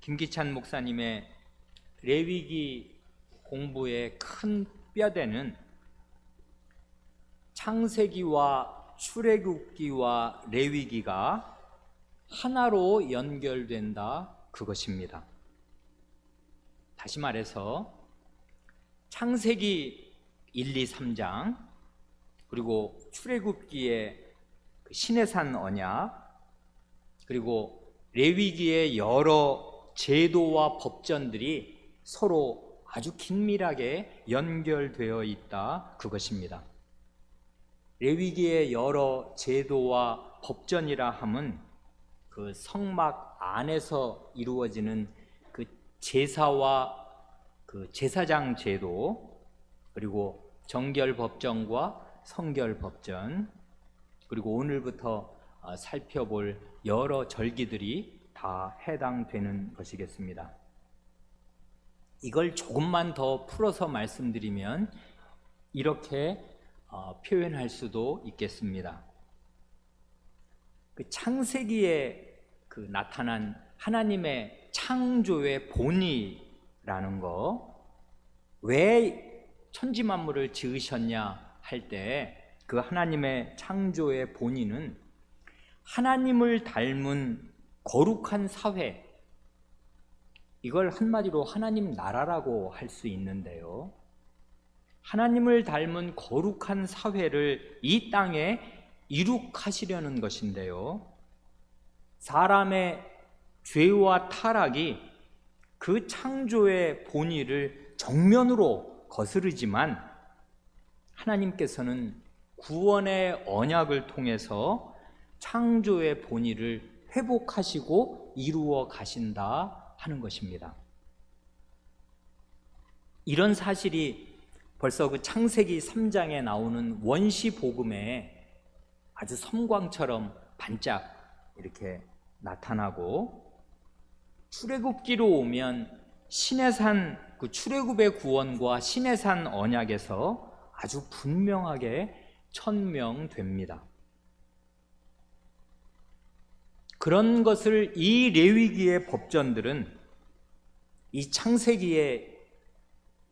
김기찬 목사님의 레위기 공부의 큰 뼈대는 창세기와 출애굽기와 레위기가 하나로 연결된다, 그것입니다. 다시 말해서 창세기 1, 2, 3장 그리고 출애굽기의 시내산 언약, 그리고 레위기의 여러 제도와 법전들이 서로 아주 긴밀하게 연결되어 있다, 그것입니다. 레위기의 여러 제도와 법전이라 함은 그 성막 안에서 이루어지는 그 제사와 그 제사장 제도, 그리고 정결 법전과 성결 법전, 그리고 오늘부터 살펴볼 여러 절기들이 다 해당되는 것이겠습니다. 이걸 조금만 더 풀어서 말씀드리면 이렇게 표현할 수도 있겠습니다. 그 창세기에 나타난 하나님의 창조의 본의라는 거, 왜 천지만물을 지으셨냐 할 때 그 하나님의 창조의 본의는 하나님을 닮은 거룩한 사회, 이걸 한마디로 하나님 나라라고 할 수 있는데요, 하나님을 닮은 거룩한 사회를 이 땅에 이룩하시려는 것인데요, 사람의 죄와 타락이 그 창조의 본의를 정면으로 거스르지만 하나님께서는 구원의 언약을 통해서 창조의 본의를 회복하시고 이루어 가신다 하는 것입니다. 이런 사실이 벌써 그 창세기 3장에 나오는 원시 복음에 아주 섬광처럼 반짝 이렇게 나타나고, 출애굽기로 오면 시내산 그 출애굽의 구원과 시내산 언약에서 아주 분명하게 천명됩니다. 그런 것을 이 레위기의 법전들은 이 창세기에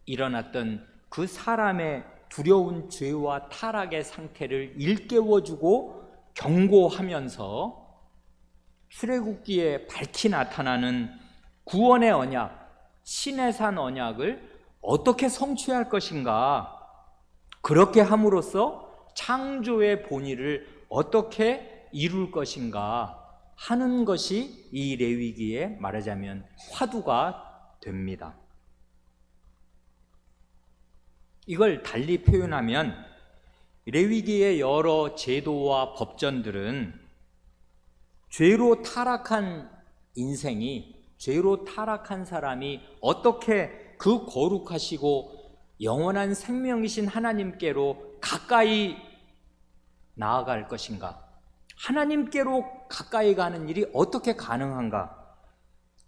일어났던 그 사람의 두려운 죄와 타락의 상태를 일깨워주고 경고하면서 출애굽기에 밝히 나타나는 구원의 언약, 시내산 언약을 어떻게 성취할 것인가, 그렇게 함으로써 창조의 본의를 어떻게 이룰 것인가 하는 것이 이 레위기에 말하자면 화두가 됩니다. 이걸 달리 표현하면 레위기의 여러 제도와 법전들은 죄로 타락한 인생이, 죄로 타락한 사람이 어떻게 그 거룩하시고 영원한 생명이신 하나님께로 가까이 나아갈 것인가, 하나님께로 가까이 가는 일이 어떻게 가능한가,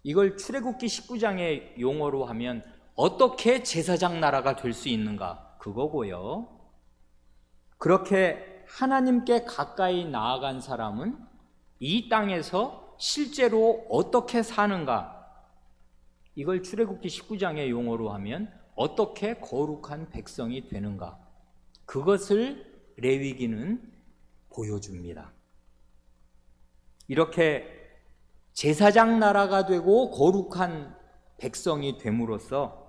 이걸 출애굽기 19장의 용어로 하면 어떻게 제사장 나라가 될 수 있는가, 그거고요. 그렇게 하나님께 가까이 나아간 사람은 이 땅에서 실제로 어떻게 사는가, 이걸 출애굽기 19장의 용어로 하면 어떻게 거룩한 백성이 되는가, 그것을 레위기는 보여줍니다. 이렇게 제사장 나라가 되고 거룩한 백성이 됨으로써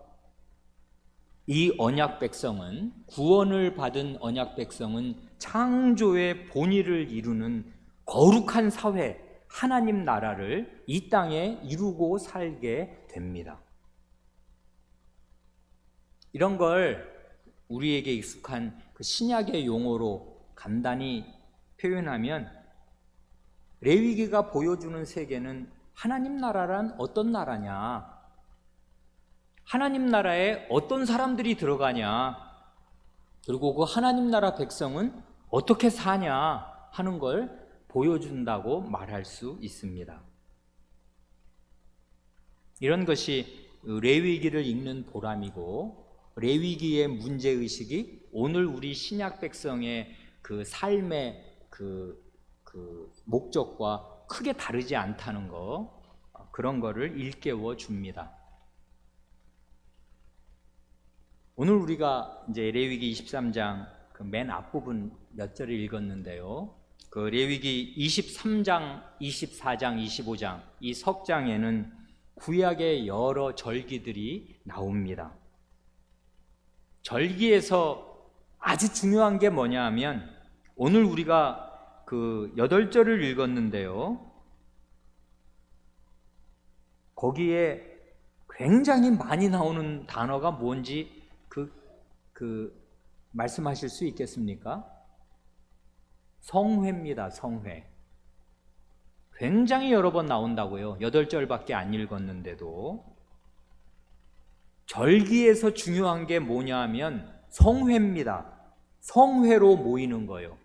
이 언약 백성은, 구원을 받은 언약 백성은 창조의 본의를 이루는 거룩한 사회, 하나님 나라를 이 땅에 이루고 살게 됩니다. 이런 걸 우리에게 익숙한 그 신약의 용어로 간단히 표현하면 레위기가 보여주는 세계는 하나님 나라란 어떤 나라냐, 하나님 나라에 어떤 사람들이 들어가냐, 그리고 그 하나님 나라 백성은 어떻게 사냐 하는 걸 보여준다고 말할 수 있습니다. 이런 것이 레위기를 읽는 보람이고, 레위기의 문제의식이 오늘 우리 신약 백성의 그 삶의 그 목적과 크게 다르지 않다는 거, 그런 거를 일깨워 줍니다. 오늘 우리가 이제 레위기 23장 그 맨 앞부분 몇 절을 읽었는데요. 그 레위기 23장, 24장, 25장 이 석장에는 구약의 여러 절기들이 나옵니다. 절기에서 아주 중요한 게 뭐냐 하면 오늘 우리가 그 8절을 읽었는데요. 거기에 굉장히 많이 나오는 단어가 뭔지 말씀하실 수 있겠습니까? 성회입니다. 성회. 굉장히 여러 번 나온다고요. 8절밖에 안 읽었는데도. 절기에서 중요한 게 뭐냐 하면 성회입니다. 성회로 모이는 거예요.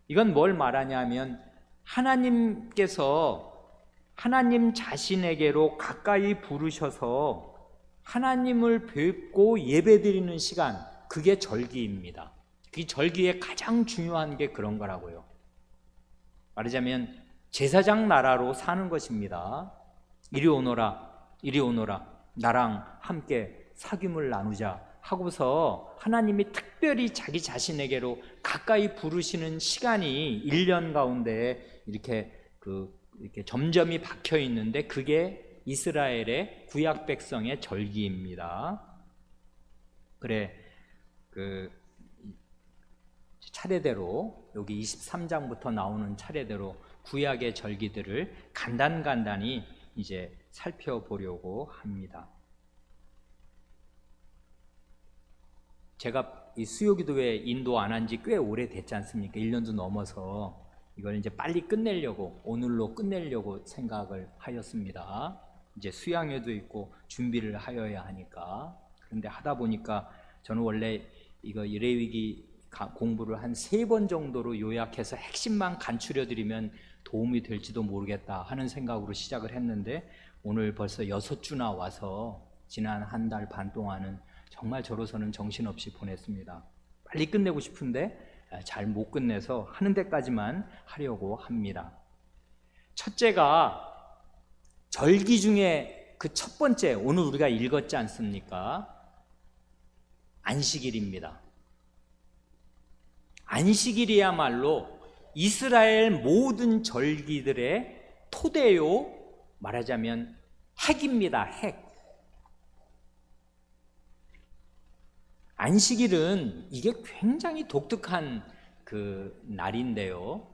이건 뭘 말하냐 하면 하나님께서 하나님 자신에게로 가까이 부르셔서 하나님을 뵙고 예배드리는 시간, 그게 절기입니다. 그 절기의 가장 중요한 게 그런 거라고요. 말하자면 제사장 나라로 사는 것입니다. 이리 오너라, 이리 오너라, 나랑 함께 사귐을 나누자 하고서 하나님이 특별히 자기 자신에게로 가까이 부르시는 시간이 1년 가운데 이렇게 점점이 박혀 있는데 그게 이스라엘의 구약 백성의 절기입니다. 그래, 차례대로 여기 23장부터 나오는 차례대로 구약의 절기들을 간단히 이제 살펴보려고 합니다. 제가 이 수요기도회 인도 안 한 지 꽤 오래됐지 않습니까? 1년도 넘어서 이걸 이제 빨리 끝내려고, 오늘로 끝내려고 생각을 하였습니다. 이제 수양회도 있고 준비를 하여야 하니까. 그런데 하다 보니까 저는 원래 이거 레위기 공부를 한 3번 정도로 요약해서 핵심만 간추려 드리면 도움이 될지도 모르겠다 하는 생각으로 시작을 했는데 오늘 벌써 6주나 와서 지난 한 달 반 동안은 정말 저로서는 정신없이 보냈습니다. 빨리 끝내고 싶은데 잘 못 끝내서 하는 데까지만 하려고 합니다. 첫째가 절기 중에 그 첫 번째, 오늘 우리가 읽었지 않습니까? 안식일입니다. 안식일이야말로 이스라엘 모든 절기들의 토대요, 말하자면 핵입니다. 핵. 안식일은 이게 굉장히 독특한 그 날인데요.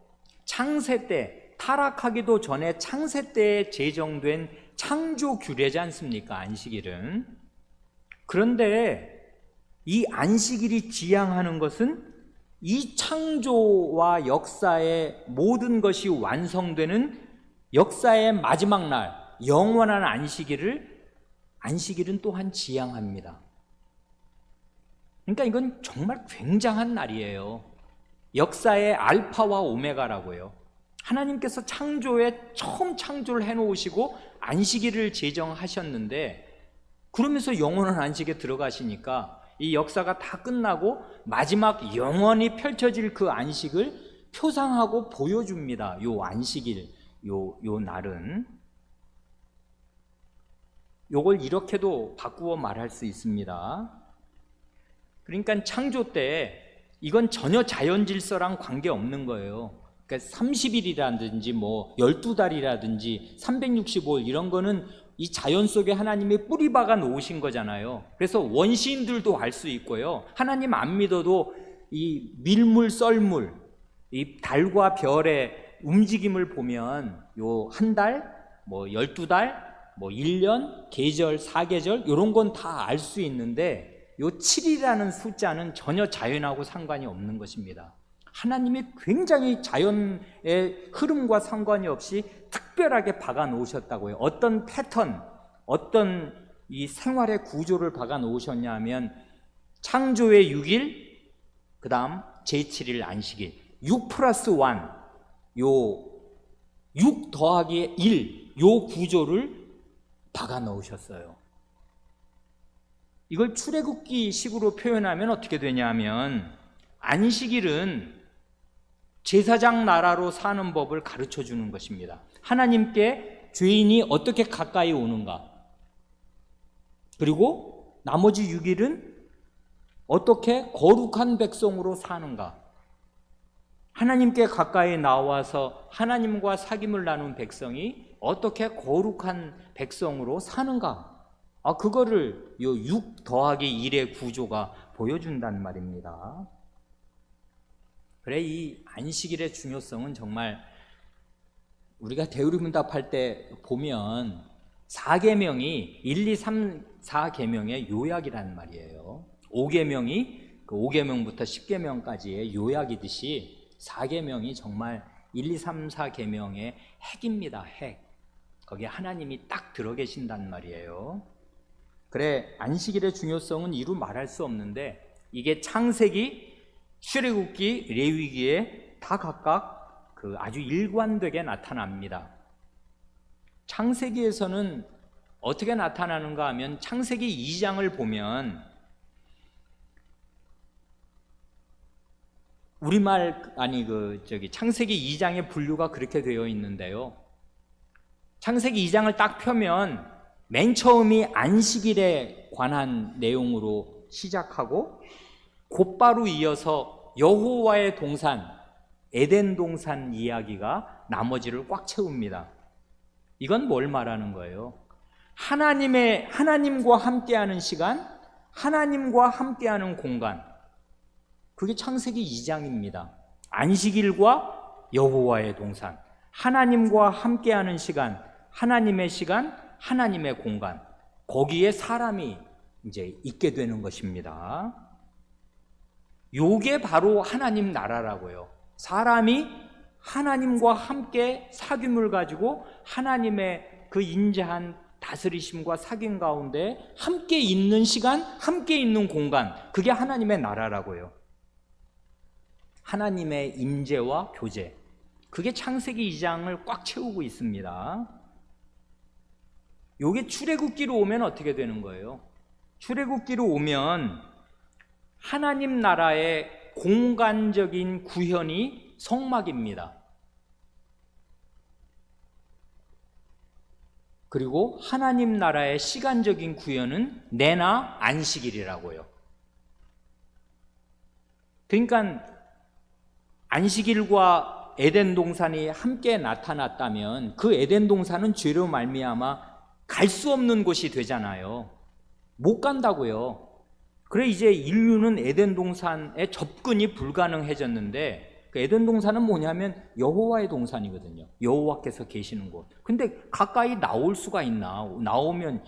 창세 때, 타락하기도 전에 창세 때에 제정된 창조 규례지 않습니까? 안식일은. 그런데 이 안식일이 지향하는 것은 이 창조와 역사의 모든 것이 완성되는 역사의 마지막 날, 영원한 안식일은 또한 지향합니다. 그러니까 이건 정말 굉장한 날이에요. 역사의 알파와 오메가라고요. 하나님께서 창조에 처음 창조를 해놓으시고 안식일을 제정하셨는데 그러면서 영원한 안식에 들어가시니까 이 역사가 다 끝나고 마지막 영원히 펼쳐질 그 안식을 표상하고 보여줍니다. 요 안식일, 요 날은. 요걸 이렇게도 바꾸어 말할 수 있습니다. 그러니까 창조 때 이건 전혀 자연 질서랑 관계없는 거예요. 그러니까 30일이라든지 뭐 12달이라든지 365일 이런 거는 이 자연 속에 하나님이 뿌리 박아 놓으신 거잖아요. 그래서 원시인들도 알 수 있고요. 하나님 안 믿어도 이 밀물, 썰물, 이 달과 별의 움직임을 보면 요 한 달, 뭐 12달, 뭐 1년, 계절, 사계절 이런 건 다 알 수 있는데 요 7이라는 숫자는 전혀 자연하고 상관이 없는 것입니다. 하나님이 굉장히 자연의 흐름과 상관이 없이 특별하게 박아 놓으셨다고요. 어떤 패턴, 어떤 이 생활의 구조를 박아 놓으셨냐 하면 창조의 6일, 그 다음 제7일 안식일, 6 플러스 1, 요 6 더하기 1, 요 구조를 박아 놓으셨어요. 이걸 출애굽기 식으로 표현하면 어떻게 되냐면 안식일은 제사장 나라로 사는 법을 가르쳐 주는 것입니다. 하나님께 죄인이 어떻게 가까이 오는가? 그리고 나머지 6일은 어떻게 거룩한 백성으로 사는가? 하나님께 가까이 나와서 하나님과 사귐을 나눈 백성이 어떻게 거룩한 백성으로 사는가? 그거를 요 6 더하기 1의 구조가 보여준단 말입니다. 그래, 이 안식일의 중요성은 정말 우리가 대우리문답할 때 보면 4계명이 1, 2, 3, 4계명의 요약이란 말이에요. 5계명이 그 5계명부터 10계명까지의 요약이듯이 4계명이 정말 1, 2, 3, 4계명의 핵입니다. 핵. 거기에 하나님이 딱 들어 계신단 말이에요. 그래, 안식일의 중요성은 이루 말할 수 없는데 이게 창세기, 출애굽기, 레위기에 다 각각 그 아주 일관되게 나타납니다. 창세기에서는 어떻게 나타나는가 하면 창세기 2장을 보면 창세기 2장의 분류가 그렇게 되어 있는데요. 창세기 2장을 딱 펴면 맨 처음이 안식일에 관한 내용으로 시작하고 곧바로 이어서 여호와의 동산, 에덴 동산 이야기가 나머지를 꽉 채웁니다. 이건 뭘 말하는 거예요? 하나님과 함께하는 시간, 하나님과 함께하는 공간. 그게 창세기 2장입니다. 안식일과 여호와의 동산, 하나님과 함께하는 시간, 하나님의 공간. 거기에 사람이 이제 있게 되는 것입니다. 요게 바로 하나님 나라라고요. 사람이 하나님과 함께 사귐을 가지고 하나님의 그 인자한 다스리심과 사귐 가운데 함께 있는 시간, 함께 있는 공간, 그게 하나님의 나라라고요. 하나님의 임재와 교제, 그게 창세기 2장을 꽉 채우고 있습니다. 요게 출애굽기로 오면 어떻게 되는 거예요? 출애굽기로 오면 하나님 나라의 공간적인 구현이 성막입니다. 그리고 하나님 나라의 시간적인 구현은 내나 안식일이라고요. 그러니까 안식일과 에덴 동산이 함께 나타났다면 그 에덴 동산은 죄로 말미암아 갈 수 없는 곳이 되잖아요. 못 간다고요. 그래, 이제 인류는 에덴 동산에 접근이 불가능해졌는데 그 에덴 동산은 뭐냐면 여호와의 동산이거든요. 여호와께서 계시는 곳. 근데 가까이 나올 수가 있나? 나오면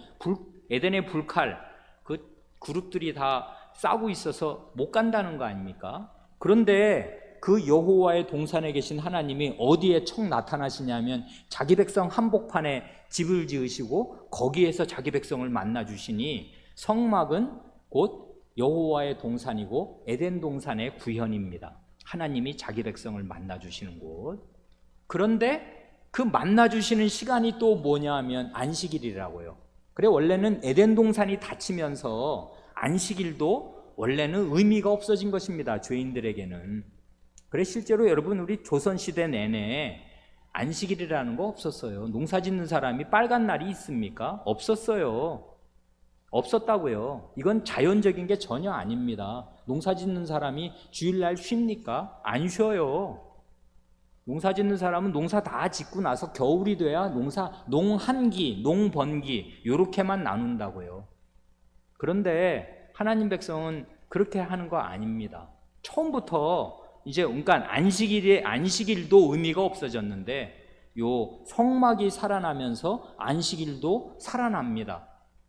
에덴의 불칼, 그 그룹들이 다 싸고 있어서 못 간다는 거 아닙니까? 그런데 그 여호와의 동산에 계신 하나님이 어디에 척 나타나시냐면 자기 백성 한복판에 집을 지으시고 거기에서 자기 백성을 만나 주시니 성막은 곧 여호와의 동산이고 에덴 동산의 구현입니다. 하나님이 자기 백성을 만나 주시는 곳. 그런데 그 만나 주시는 시간이 또 뭐냐 하면 안식일이라고요. 그래, 원래는 에덴 동산이 닫히면서 안식일도 원래는 의미가 없어진 것입니다. 죄인들에게는. 그래, 실제로 여러분 우리 조선시대 내내 안식일이라는 거 없었어요. 농사 짓는 사람이 빨간 날이 있습니까? 없었어요. 없었다고요. 이건 자연적인 게 전혀 아닙니다. 농사 짓는 사람이 주일날 쉽니까? 안 쉬어요. 농사 짓는 사람은 농사 다 짓고 나서 겨울이 돼야 농한기, 농번기 요렇게만 나눈다고요. 그런데 하나님 백성은 그렇게 하는 거 아닙니다. 처음부터 이제 그러니까 안식일도 의미가 없어졌는데 요 성막이 살아나면서 안식일도 살아납니다.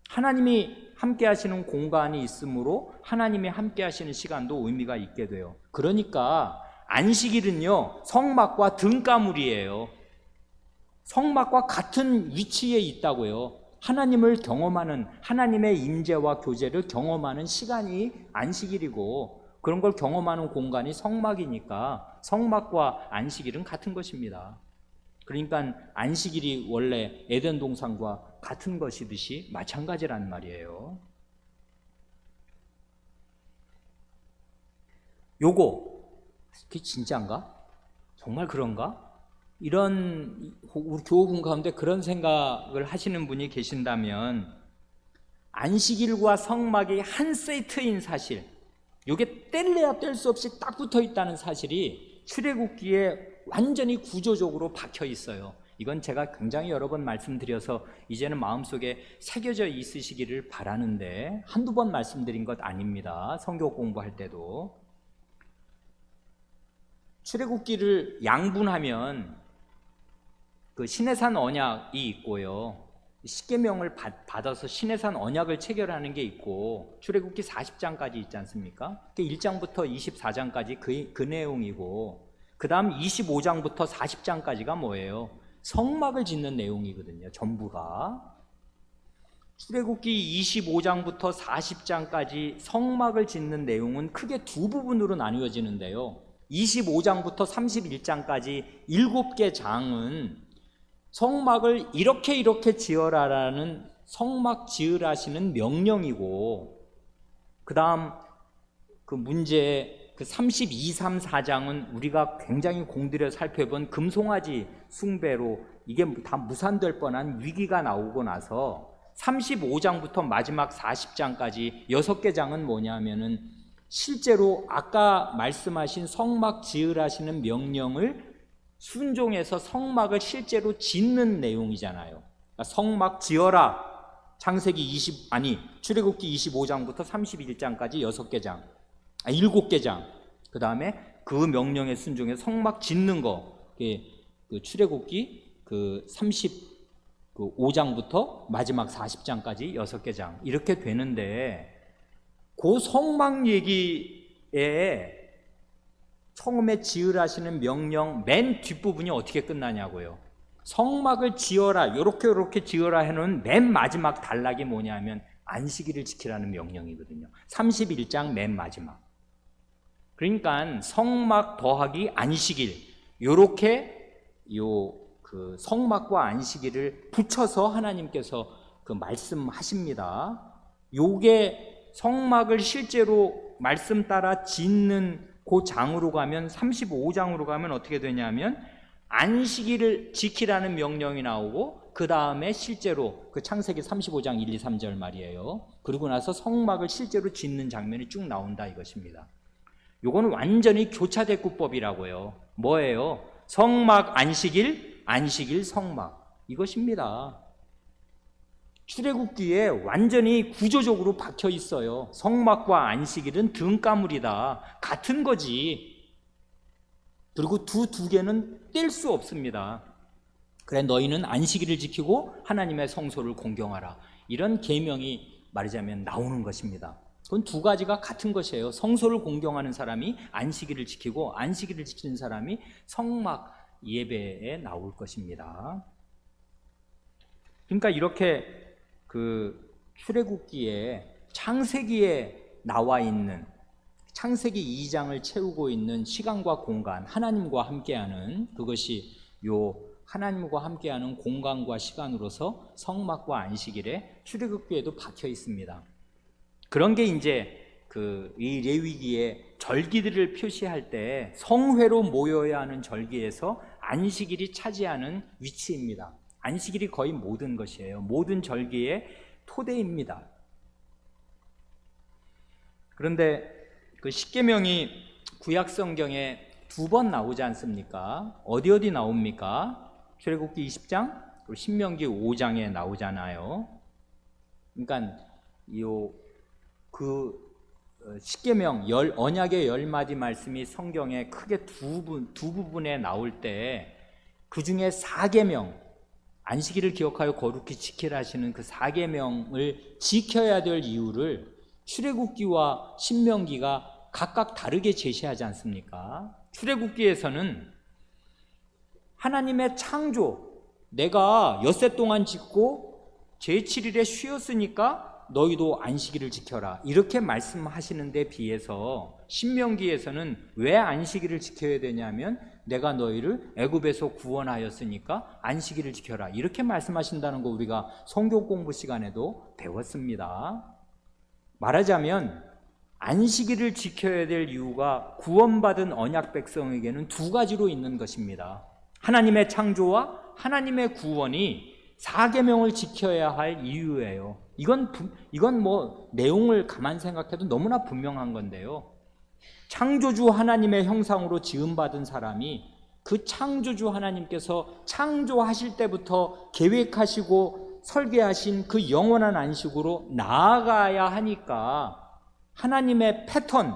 하나님이 함께 하시는 공간이 있으므로 하나님이 함께 하시는 시간도 의미가 있게 돼요. 그러니까 안식일은요, 성막과 등가물이에요. 성막과 같은 위치에 있다고요. 하나님을 경험하는, 하나님의 임재와 교제를 경험하는 시간이 안식일이고 그런 걸 경험하는 공간이 성막이니까 성막과 안식일은 같은 것입니다. 그러니까 안식일이 원래 에덴 동산과 같은 것이듯이 마찬가지란 말이에요. 요거 그게 진짜인가? 정말 그런가? 우리 교우분 가운데 그런 생각을 하시는 분이 계신다면 안식일과 성막이 한 세트인 사실, 이게 뗄래야 뗄 수 없이 딱 붙어 있다는 사실이 출애굽기에 완전히 구조적으로 박혀 있어요. 이건 제가 굉장히 여러 번 말씀드려서 이제는 마음속에 새겨져 있으시기를 바라는데 한두 번 말씀드린 것 아닙니다. 성경 공부할 때도. 출애굽기를 양분하면 그 시내산 언약이 있고요, 십계명을 받아서 시내산 언약을 체결하는 게 있고, 출애굽기 40장까지 있지 않습니까? 1장부터 24장까지 그 내용이고, 그 다음 25장부터 40장까지가 뭐예요? 성막을 짓는 내용이거든요, 전부가. 출애굽기 25장부터 40장까지 성막을 짓는 내용은 크게 두 부분으로 나뉘어지는데요, 25장부터 31장까지 7개 장은 성막을 이렇게 지어라라는 성막 지으라시는 명령이고, 그 다음 그 문제 그 32, 3, 4장은 우리가 굉장히 공들여 살펴본 금송아지 숭배로 이게 다 무산될 뻔한 위기가 나오고 나서 35장부터 마지막 40장까지 6개 장은 뭐냐면은 실제로 아까 말씀하신 성막 지으라시는 명령을 순종해서 성막을 실제로 짓는 내용이잖아요. 그러니까 성막 지어라, 출애굽기 25장부터 31장까지 6개 장, 7개 장. 그 다음에 그 명령에 순종해서 성막 짓는 거, 그 출애굽기 그 35장부터 마지막 40장까지 6개 장, 이렇게 되는데, 그 성막 얘기에 처음에 지으라시는 명령 맨 뒷부분이 어떻게 끝나냐고요. 성막을 지어라, 요렇게 지어라 해놓은 맨 마지막 단락이 뭐냐면 안식일을 지키라는 명령이거든요. 31장 맨 마지막. 그러니까 성막 더하기 안식일, 요렇게 그 성막과 안식일을 붙여서 하나님께서 그 말씀하십니다. 요게 성막을 실제로 말씀 따라 짓는 그 장으로 가면, 35장으로 가면 어떻게 되냐면 안식일을 지키라는 명령이 나오고, 그 다음에 실제로 그 창세기 35장 1, 2, 3절 말이에요. 그리고 나서 성막을 실제로 짓는 장면이 쭉 나온다 이것입니다. 요거는 완전히 교차대구법이라고요. 뭐예요? 성막 안식일, 안식일 성막, 이것입니다. 출애굽기에 완전히 구조적으로 박혀 있어요. 성막과 안식일은 등가물이다, 같은 거지. 그리고 두 개는 뗄 수 없습니다. 그래, 너희는 안식일을 지키고 하나님의 성소를 공경하라, 이런 계명이 말하자면 나오는 것입니다. 그건 두 가지가 같은 것이에요. 성소를 공경하는 사람이 안식일을 지키고, 안식일을 지키는 사람이 성막 예배에 나올 것입니다. 그러니까 이렇게 그 출애굽기에 창세기에 나와 있는, 창세기 2장을 채우고 있는 시간과 공간, 하나님과 함께하는, 그것이 요 하나님과 함께하는 공간과 시간으로서 성막과 안식일에 출애굽기에도 박혀 있습니다. 그런 게 이제 이 레위기에 절기들을 표시할 때 성회로 모여야 하는 절기에서 안식일이 차지하는 위치입니다. 안식일이 거의 모든 것이에요. 모든 절기의 토대입니다. 그런데 그 십계명이 구약 성경에 2번 나오지 않습니까? 어디 나옵니까? 출애굽기 20장, 그리고 신명기 5장에 나오잖아요. 그러니까 십계명 언약의 10마디 말씀이 성경에 크게 두 부분에 나올 때, 그 중에 4계명, 안식일을 기억하여 거룩히 지키라 하시는 그 4계명을 지켜야 될 이유를 출애굽기와 신명기가 각각 다르게 제시하지 않습니까? 출애굽기에서는 하나님의 창조, 내가 엿새 동안 짓고 제7일에 쉬었으니까 너희도 안식일을 지켜라, 이렇게 말씀하시는 데 비해서 신명기에서는 왜 안식일을 지켜야 되냐면 내가 너희를 애굽에서 구원하였으니까 안식일을 지켜라, 이렇게 말씀하신다는 거 우리가 성경 공부 시간에도 배웠습니다. 말하자면 안식일을 지켜야 될 이유가 구원받은 언약 백성에게는 2가지로 있는 것입니다. 하나님의 창조와 하나님의 구원이 4계명을 지켜야 할 이유예요. 이건 뭐 내용을 가만 생각해도 너무나 분명한 건데요. 창조주 하나님의 형상으로 지음받은 사람이 그 창조주 하나님께서 창조하실 때부터 계획하시고 설계하신 그 영원한 안식으로 나아가야 하니까 하나님의 패턴,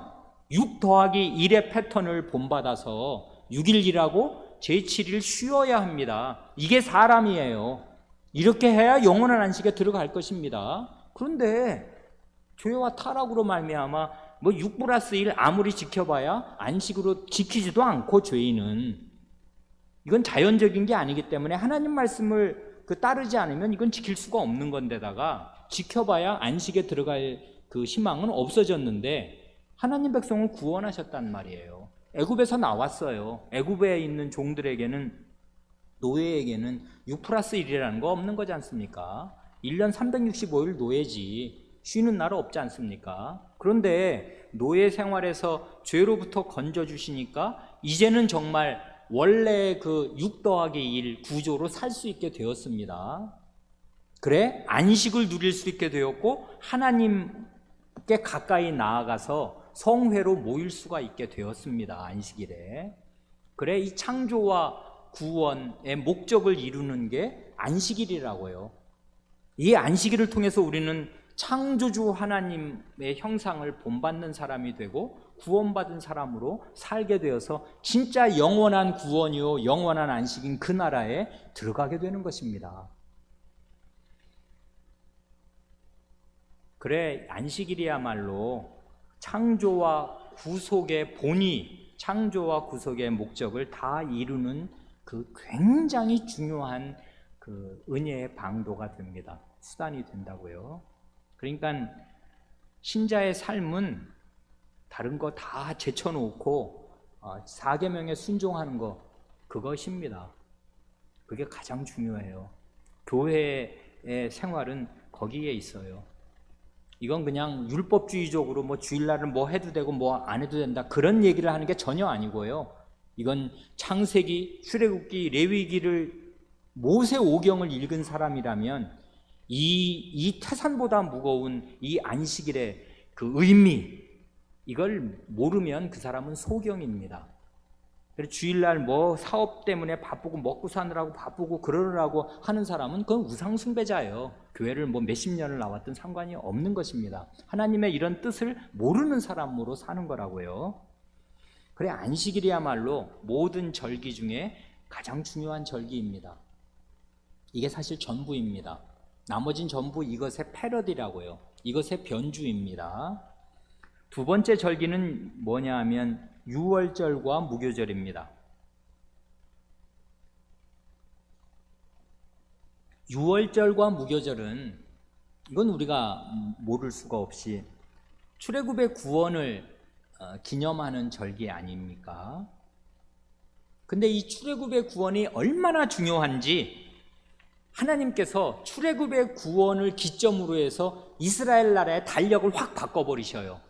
6 더하기 1의 패턴을 본받아서 6일 일하고 제7일 쉬어야 합니다. 이게 사람이에요. 이렇게 해야 영원한 안식에 들어갈 것입니다. 그런데 죄와 타락으로 말미암아 6 플러스 1 아무리 지켜봐야 안식으로 지키지도 않고 죄인은 이건 자연적인 게 아니기 때문에 하나님 말씀을 따르지 않으면 이건 지킬 수가 없는 건데다가 지켜봐야 안식에 들어갈 그 희망은 없어졌는데 하나님 백성을 구원하셨단 말이에요. 애굽에서 나왔어요. 애굽에 있는 종들에게는 노예에게는 6 플러스 1이라는 거 없는 거지 않습니까? 1년 365일 노예지. 쉬는 날 없지 않습니까? 그런데 노예 생활에서 죄로부터 건져주시니까 이제는 정말 원래 그 6 더하기 1 구조로 살 수 있게 되었습니다. 그래 안식을 누릴 수 있게 되었고 하나님께 가까이 나아가서 성회로 모일 수가 있게 되었습니다. 안식일에. 그래 이 창조와 구원의 목적을 이루는 게 안식일이라고요. 이 안식일을 통해서 우리는 창조주 하나님의 형상을 본받는 사람이 되고 구원받은 사람으로 살게 되어서 진짜 영원한 구원이요 영원한 안식인 그 나라에 들어가게 되는 것입니다. 그래 안식일이야말로 창조와 구속의 본의, 창조와 구속의 목적을 다 이루는 그 굉장히 중요한 그 은혜의 방도가 됩니다. 수단이 된다고요. 그러니까 신자의 삶은 다른 거 다 제쳐놓고 4계명에 순종하는 거 그것입니다. 그게 가장 중요해요. 교회의 생활은 거기에 있어요. 이건 그냥 율법주의적으로 주일날은 해도 되고 안 해도 된다 그런 얘기를 하는 게 전혀 아니고요. 이건 창세기, 출애굽기, 레위기를 모세 오경을 읽은 사람이라면 이 태산보다 무거운 이 안식일의 그 의미 이걸 모르면 그 사람은 소경입니다. 그래서 주일날 사업 때문에 바쁘고 먹고 사느라고 바쁘고 그러느라고 하는 사람은 그건 우상숭배자예요. 교회를 몇십 년을 나왔든 상관이 없는 것입니다. 하나님의 이런 뜻을 모르는 사람으로 사는 거라고요. 그래 안식일이야말로 모든 절기 중에 가장 중요한 절기입니다. 이게 사실 전부입니다. 나머진 전부 이것의 패러디라고요. 이것의 변주입니다. 두 번째 절기는 뭐냐 하면 유월절과 무교절입니다. 유월절과 무교절은 이건 우리가 모를 수가 없이 출애굽의 구원을 기념하는 절기 아닙니까? 근데 이 출애굽의 구원이 얼마나 중요한지 하나님께서 출애굽의 구원을 기점으로 해서 이스라엘 나라의 달력을 확 바꿔버리셔요.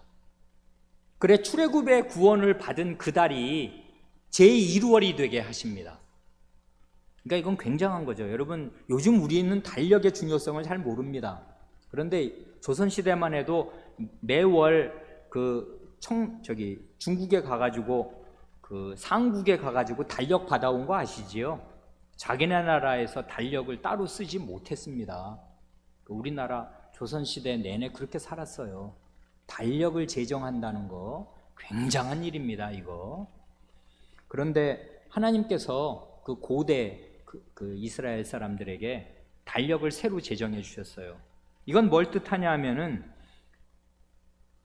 그래 출애굽의 구원을 받은 그 달이 제1월이 되게 하십니다. 그러니까 이건 굉장한 거죠. 여러분 요즘 우리는 달력의 중요성을 잘 모릅니다. 그런데 조선시대만 해도 매월 중국에 가가지고 상국에 가가지고 달력 받아온 거 아시지요? 자기네 나라에서 달력을 따로 쓰지 못했습니다. 우리나라 조선시대 내내 그렇게 살았어요. 달력을 제정한다는 거 굉장한 일입니다. 이거. 그런데 하나님께서 그 고대 그 이스라엘 사람들에게 달력을 새로 제정해 주셨어요. 이건 뭘 뜻하냐 하면은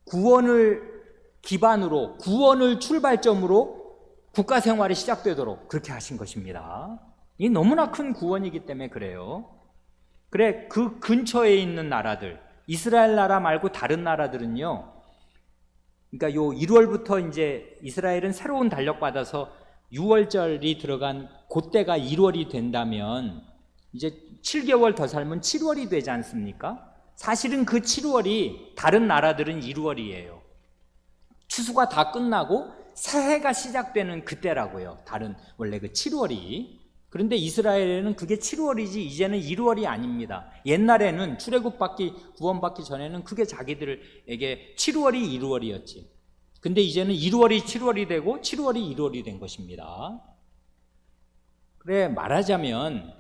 구원을 기반으로 구원을 출발점으로 국가 생활이 시작되도록 그렇게 하신 것입니다. 이 너무나 큰 구원이기 때문에 그래요. 그래 그 근처에 있는 나라들 이스라엘 나라 말고 다른 나라들은요. 그러니까 요 1월부터 이제 이스라엘은 새로운 달력 받아서 6월절이 들어간 그때가 1월이 된다면 이제 7개월 더 살면 7월이 되지 않습니까? 사실은 그 7월이 다른 나라들은 1월이에요. 추수가 다 끝나고 새해가 시작되는 그때라고요. 다른 원래 그 7월이 그런데 이스라엘에는 그게 7월이지 이제는 1월이 아닙니다. 옛날에는 구원받기 전에는 그게 자기들에게 7월이 1월이었지. 근데 이제는 1월이 7월이 되고 7월이 1월이 된 것입니다. 그래, 말하자면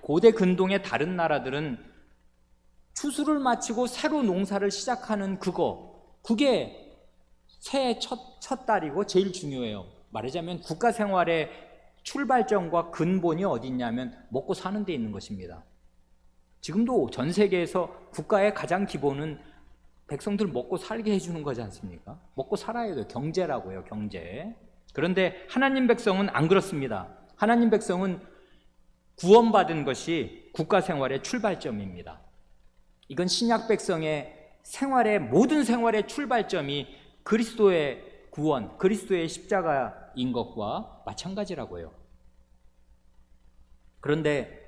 고대 근동의 다른 나라들은 추수를 마치고 새로 농사를 시작하는 그게 새해 첫 달이고 제일 중요해요. 말하자면 국가 생활의 출발점과 근본이 어디 있냐면 먹고 사는 데 있는 것입니다. 지금도 전 세계에서 국가의 가장 기본은 백성들 먹고 살게 해주는 거지 않습니까? 먹고 살아야 돼요. 경제라고요, 경제. 그런데 하나님 백성은 안 그렇습니다. 하나님 백성은 구원받은 것이 국가 생활의 출발점입니다. 이건 신약 백성의 모든 생활의 출발점이 그리스도의 구원, 그리스도의 십자가인 것과 마찬가지라고요. 그런데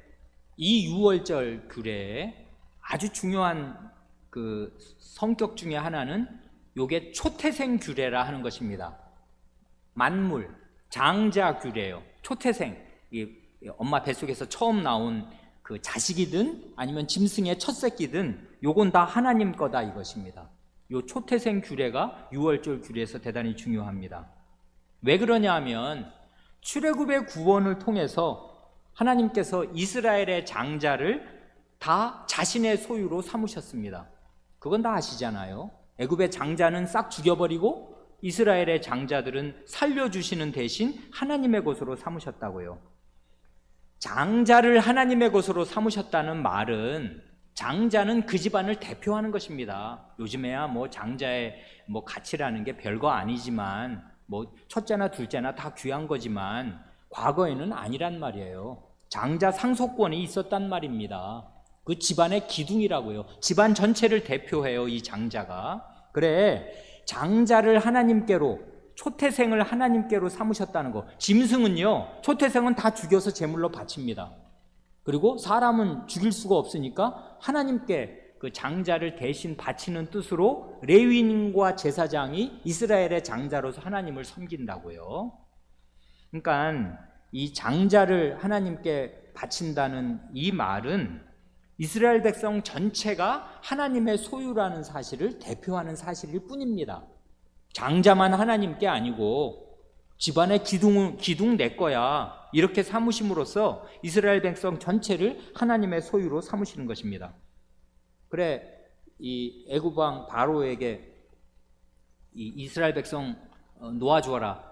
이 유월절 규례에 아주 중요한 그 성격 중에 하나는 요게 초태생 규례라 하는 것입니다. 만물, 장자 규례예요. 초태생, 엄마 뱃속에서 처음 나온 그 자식이든 아니면 짐승의 첫 새끼든 요건 다 하나님 거다 이것입니다. 요 초태생 규례가 유월절 규례에서 대단히 중요합니다. 왜 그러냐 하면 출애굽의 구원을 통해서 하나님께서 이스라엘의 장자를 다 자신의 소유로 삼으셨습니다. 그건 다 아시잖아요. 애굽의 장자는 싹 죽여버리고 이스라엘의 장자들은 살려주시는 대신 하나님의 것으로 삼으셨다고요. 장자를 하나님의 것으로 삼으셨다는 말은 장자는 그 집안을 대표하는 것입니다. 요즘에야 장자의 가치라는 게 별거 아니지만 첫째나 둘째나 다 귀한 거지만 과거에는 아니란 말이에요. 장자 상속권이 있었단 말입니다. 그 집안의 기둥이라고요. 집안 전체를 대표해요, 이 장자가. 그래, 장자를 하나님께로, 초태생을 하나님께로 삼으셨다는 거. 짐승은요, 초태생은 다 죽여서 제물로 바칩니다. 그리고 사람은 죽일 수가 없으니까 하나님께 그 장자를 대신 바치는 뜻으로 레위인과 제사장이 이스라엘의 장자로서 하나님을 섬긴다고요. 그러니까 이 장자를 하나님께 바친다는 이 말은 이스라엘 백성 전체가 하나님의 소유라는 사실을 대표하는 사실일 뿐입니다. 장자만 하나님께 아니고 집안의 기둥 내 거야 이렇게 삼으심으로써 이스라엘 백성 전체를 하나님의 소유로 삼으시는 것입니다. 그래, 이 애굽 왕 바로에게 이 이스라엘 백성 놓아주어라,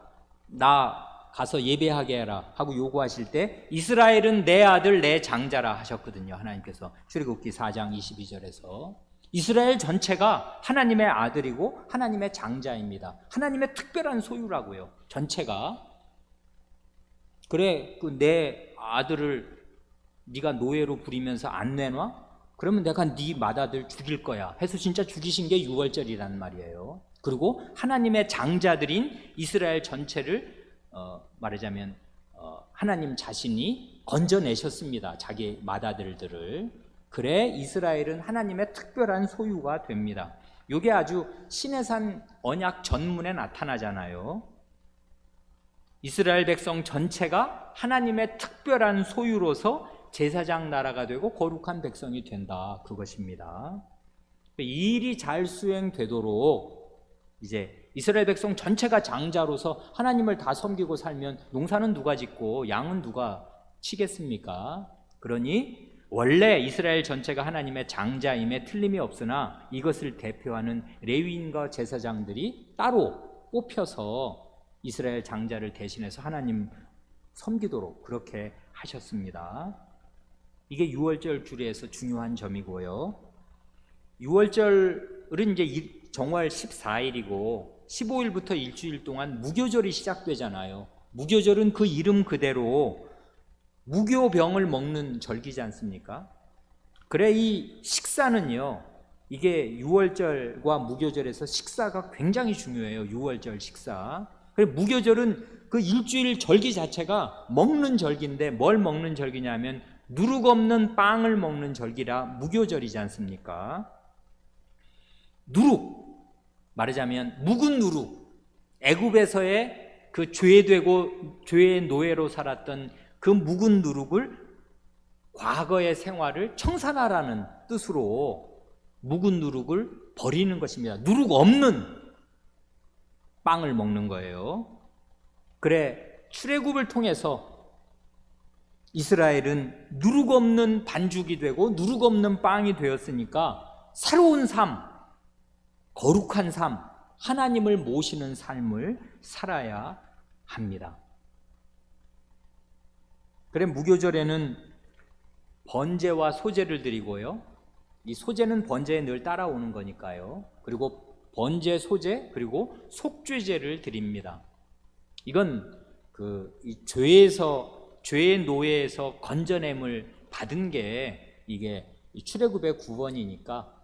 나 가서 예배하게 해라 하고 요구하실 때 이스라엘은 내 아들 내 장자라 하셨거든요. 하나님께서 출애굽기 4장 22절에서 이스라엘 전체가 하나님의 아들이고 하나님의 장자입니다. 하나님의 특별한 소유라고요, 전체가. 그래, 그 내 아들을 네가 노예로 부리면서 안 내놔? 그러면 내가 네 맏아들 죽일 거야 해서 진짜 죽이신 게 유월절이란 말이에요. 그리고 하나님의 장자들인 이스라엘 전체를 말하자면 하나님 자신이 건져내셨습니다. 자기 맏아들들을. 그래, 이스라엘은 하나님의 특별한 소유가 됩니다. 이게 아주 시내산 언약 전문에 나타나잖아요. 이스라엘 백성 전체가 하나님의 특별한 소유로서 제사장 나라가 되고 거룩한 백성이 된다, 그것입니다. 이 일이 잘 수행되도록 이제 이스라엘 백성 전체가 장자로서 하나님을 다 섬기고 살면 농사는 누가 짓고 양은 누가 치겠습니까? 그러니 원래 이스라엘 전체가 하나님의 장자임에 틀림이 없으나 이것을 대표하는 레위인과 제사장들이 따로 뽑혀서 이스라엘 장자를 대신해서 하나님 섬기도록 그렇게 하셨습니다. 이게 유월절 규례에서 중요한 점이고요. 유월절은 이제 정월 14일이고 15일부터 일주일 동안 무교절이 시작되잖아요. 무교절은 그 이름 그대로 무교병을 먹는 절기지 않습니까? 그래, 이 식사는요, 이게 유월절과 무교절에서 식사가 굉장히 중요해요. 유월절 식사. 그래, 무교절은 그 일주일 절기 자체가 먹는 절기인데 뭘 먹는 절기냐면 누룩 없는 빵을 먹는 절기라 무교절이지 않습니까? 누룩, 말하자면 묵은 누룩, 애굽에서의 그 죄되고 죄의 노예로 살았던 그 묵은 누룩을 과거의 생활을 청산하라는 뜻으로 묵은 누룩을 버리는 것입니다. 누룩 없는 빵을 먹는 거예요. 그래, 출애굽을 통해서 이스라엘은 누룩 없는 반죽이 되고 누룩 없는 빵이 되었으니까 새로운 삶, 거룩한 삶, 하나님을 모시는 삶을 살아야 합니다. 그래, 무교절에는 번제와 소제를 드리고요. 이 소제는 번제에 늘 따라오는 거니까요. 그리고 번제, 소제, 그리고 속죄제를 드립니다. 이건 이 죄의 노예에서 건져냄을 받은 게 이게 출애굽의 구원이니까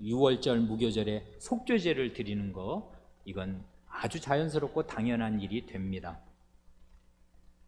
6월절 무교절에 속죄제를 드리는 거, 이건 아주 자연스럽고 당연한 일이 됩니다.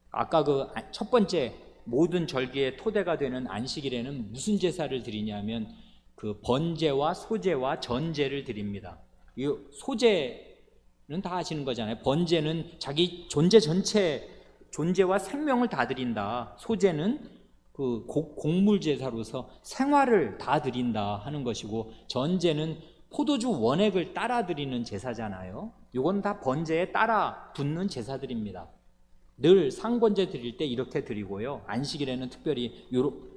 아까 그 첫 번째 모든 절기의 토대가 되는 안식일에는 무슨 제사를 드리냐면 그 번제와 소제와 전제를 드립니다. 이 소제는 다 아시는 거잖아요. 번제는 자기 존재 전체, 존재와 생명을 다 드린다. 소제는 그 곡물 제사로서 생활을 다 드린다 하는 것이고, 전제는 포도주 원액을 따라 드리는 제사잖아요. 이건 다 번제에 따라 붙는 제사들입니다. 늘 상번제 드릴 때 이렇게 드리고요. 안식일에는 특별히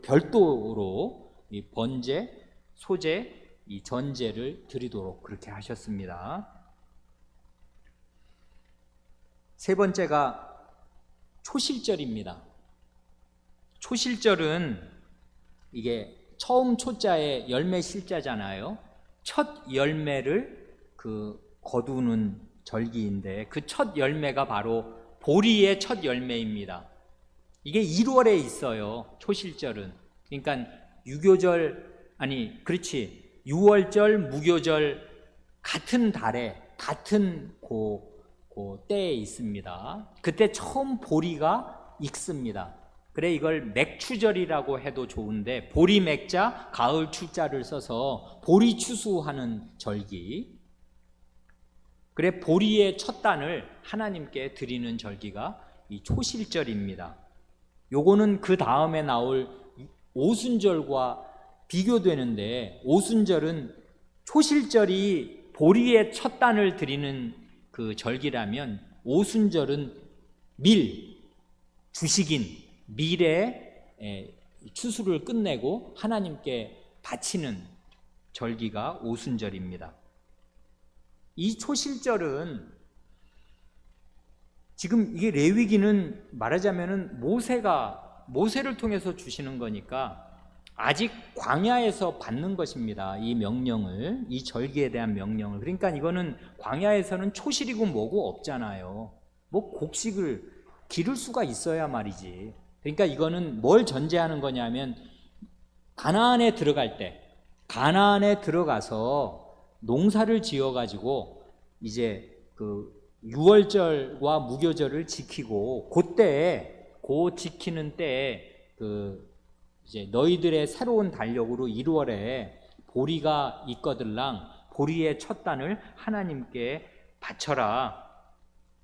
별도로 이 번제, 소제, 이 전제를 드리도록 그렇게 하셨습니다. 세 번째가 초실절입니다. 초실절은 이게 처음 초자에 열매 실자잖아요. 첫 열매를 거두는 절기인데 그 첫 열매가 바로 보리의 첫 열매입니다. 이게 1월에 있어요. 초실절은. 그러니까 6월절, 무교절 같은 달에 같은 때에 있습니다. 그때 처음 보리가 익습니다. 그래, 이걸 맥추절이라고 해도 좋은데 보리 맥자, 가을 추자를 써서 보리 추수하는 절기. 그래, 보리의 첫 단을 하나님께 드리는 절기가 이 초실절입니다. 요거는 그 다음에 나올 오순절과 비교되는데, 오순절은 초실절이 보리의 첫 단을 드리는 그 절기라면 오순절은 주식인 밀의 추수를 끝내고 하나님께 바치는 절기가 오순절입니다. 이 초실절은 지금 이게 레위기는 말하자면은 모세를 통해서 주시는 거니까 아직 광야에서 받는 것입니다. 이 명령을, 이 절기에 대한 명령을. 그러니까 이거는 광야에서는 초실이고 뭐고 없잖아요. 뭐 곡식을 기를 수가 있어야 말이지. 그러니까 이거는 뭘 전제하는 거냐면 가나안에 들어가서 농사를 지어가지고 이제 그 6월절과 무교절을 지키고 지키는 때에 이제 너희들의 새로운 달력으로 1월에 보리가 있거들랑 보리의 첫 단을 하나님께 바쳐라.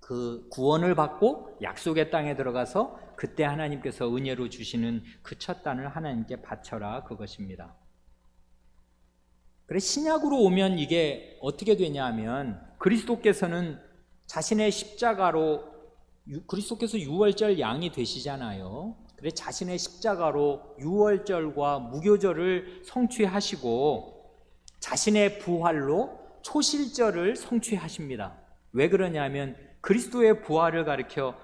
그 구원을 받고 약속의 땅에 들어가서 그때 하나님께서 은혜로 주시는 그 첫 단을 하나님께 바쳐라, 그것입니다. 그래, 신약으로 오면 이게 어떻게 되냐면 그리스도께서는 자신의 십자가로, 그리스도께서 6월절 양이 되시잖아요. 그래, 자신의 십자가로 6월절과 무교절을 성취하시고 자신의 부활로 초실절을 성취하십니다. 왜 그러냐면 그리스도의 부활을 가리켜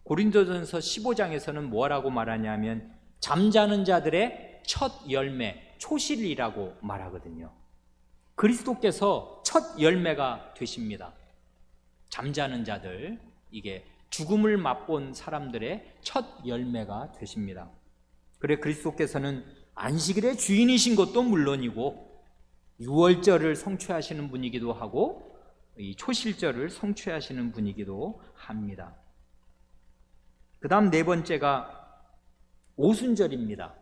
고린도전서 15장에서는 뭐라고 말하냐면 잠자는 자들의 첫 열매, 초실이라고 말하거든요. 그리스도께서 첫 열매가 되십니다. 잠자는 자들, 이게 죽음을 맛본 사람들의 첫 열매가 되십니다. 그래, 그리스도께서는 안식일의 주인이신 것도 물론이고 6월절을 성취하시는 분이기도 하고 이 초실절을 성취하시는 분이기도 합니다. 그 다음 네 번째가 오순절입니다.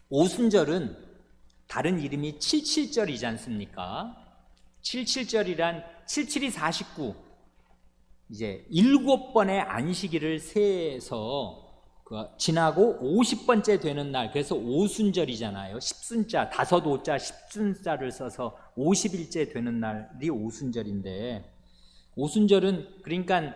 오순절은 다른 이름이 칠칠절이지 않습니까? 칠칠절이란 77이 49, 이제 7번의 안식일을 세서 지나고 50번째 되는 날, 그래서 오순절이잖아요. 10순자, 5오자 10순자를 써서 50일째 되는 날이 오순절인데, 오순절은 그러니까